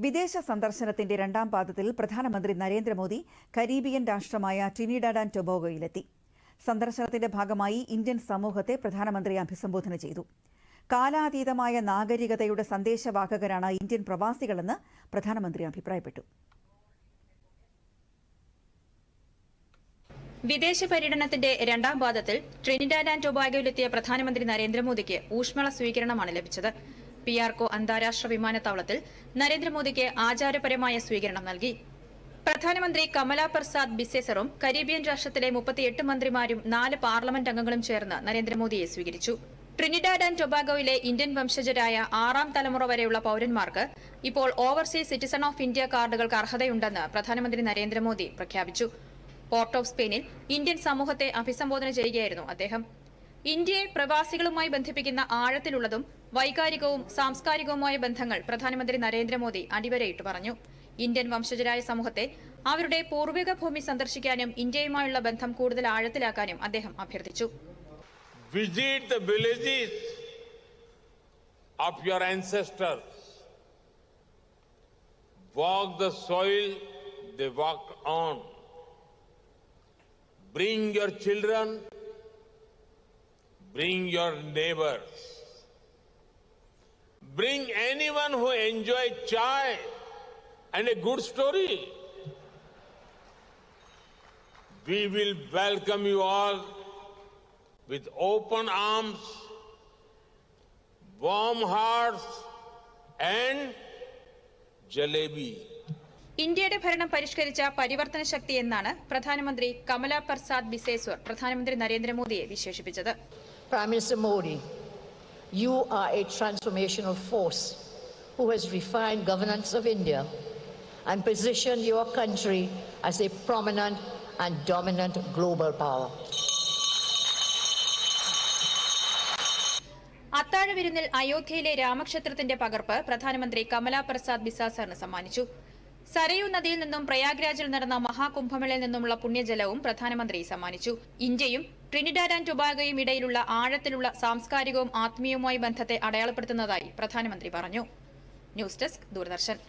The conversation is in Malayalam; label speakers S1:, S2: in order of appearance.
S1: വിദേശ സന്ദർശനത്തിന്റെ രണ്ടാം പാദത്തിൽ പ്രധാനമന്ത്രി നരേന്ദ്രമോദി കരീബിയൻ രാഷ്ട്രമായ ട്രിനിഡാഡ് ആൻഡ് ടൊബാഗോയിലെത്തി. സന്ദർശനത്തിന്റെ ഭാഗമായി ഇന്ത്യൻ സമൂഹത്തെ പ്രധാനമന്ത്രി അഭിസംബോധന ചെയ്തു. കാലാതീതമായ നാഗരികതയുടെ സന്ദേശവാഹകരാണ് ഇന്ത്യൻ പ്രവാസികളെന്ന് പ്രധാനമന്ത്രി അഭിപ്രായപ്പെട്ടു.
S2: വിദേശ പര്യടനത്തിന്റെ രണ്ടാം പാദത്തിൽ ട്രിനിഡാഡ് ആൻഡ് ടൊബാഗോയിലെത്തിയ പ്രധാനമന്ത്രി നരേന്ദ്രമോദിക്ക് ഊഷ്മള സ്വീകരണമാണ് ലഭിച്ചത്. പിയാർകോ അന്താരാഷ്ട്ര വിമാനത്താവളത്തിൽ നരേന്ദ്രമോദിക്ക് ആചാരപരമായ സ്വീകരണം നൽകി. പ്രധാനമന്ത്രി കമല പ്രസാദ് ബിസേസറും കരീബിയൻ രാഷ്ട്രത്തിലെ 38 മന്ത്രിമാരും 4 പാർലമെന്റ് അംഗങ്ങളും ചേർന്ന് നരേന്ദ്രമോദിയെ സ്വീകരിച്ചു. ട്രിനിഡാഡ് ആൻഡ് ടൊബാഗോയിലെ ഇന്ത്യൻ വംശജരായ 6ാം തലമുറ വരെയുള്ള പൌരന്മാർക്ക് ഇപ്പോൾ ഓവർസീസ് സിറ്റിസൺ ഓഫ് ഇന്ത്യ കാർഡുകൾക്ക് അർഹതയുണ്ടെന്ന് പ്രധാനമന്ത്രി നരേന്ദ്രമോദി പ്രഖ്യാപിച്ചു. പോർട്ട് ഓഫ് സ്പെയിനിൽ ഇന്ത്യൻ സമൂഹത്തെ അഭിസംബോധന ചെയ്യുകയായിരുന്നു അദ്ദേഹം. ഇന്ത്യയെ പ്രവാസികളുമായി ബന്ധിപ്പിക്കുന്ന ആഴത്തിലുള്ളതും വൈകാരികവും സാംസ്കാരികവുമായ ബന്ധങ്ങൾ പ്രധാനമന്ത്രി നരേന്ദ്രമോദി അടിവരയിട്ട് പറഞ്ഞു. ഇന്ത്യൻ വംശജരായ സമൂഹത്തെ അവരുടെ പൂർവിക ഭൂമി സന്ദർശിക്കാനും ഇന്ത്യയുമായുള്ള ബന്ധം കൂടുതൽ ആഴത്തിലാക്കാനും അദ്ദേഹം അഭ്യർത്ഥിച്ചു.
S3: Visit the villages of your ancestors. Walk the soil they walked on. Bring your children. Bring your neighbors. Bring anyone who enjoys chai and a good story. We will welcome you all with open arms, warm hearts and jalebi.
S2: ഇന്ത്യയുടെ ഭരണം പരിഷ്കരിച്ച പരിവർത്തന ശക്തി എന്നാണ് പ്രധാനമന്ത്രി കമല പ്രസാദ് ബിസേശ്വർ പ്രധാനമന്ത്രി നരേന്ദ്രമോദിയെ വിശേഷിപ്പിച്ചത്.
S4: Prime Minister Modi, you are a transformational force who has refined governance of India and positioned your country as a prominent and dominant global power.
S2: അത്താഴ വിരുന്നിൽ അയോധ്യയിലെ രാമക്ഷേത്രത്തിന്റെ പകർപ്പ് പ്രധാനമന്ത്രി കമല പ്രസാദ് ബിസാസറിന് സമ്മാനിച്ചു. സരയൂ നദിയിൽ നിന്നും പ്രയാഗ്രാജിൽ നടന്ന മഹാകുംഭമേളയിൽ നിന്നുമുള്ള പുണ്യജലവും പ്രധാനമന്ത്രി സമ്മാനിച്ചു. ഇന്ത്യയും ട്രിനിഡാഡ് ആൻഡ് ടൊബാഗോയും ഇടയിലുള്ള ആഴത്തിലുള്ള സാംസ്കാരികവും ആത്മീയവുമായ ബന്ധത്തെ അടയാളപ്പെടുത്തുന്നതായി പ്രധാനമന്ത്രി പറഞ്ഞു. News desk, Doordarshan.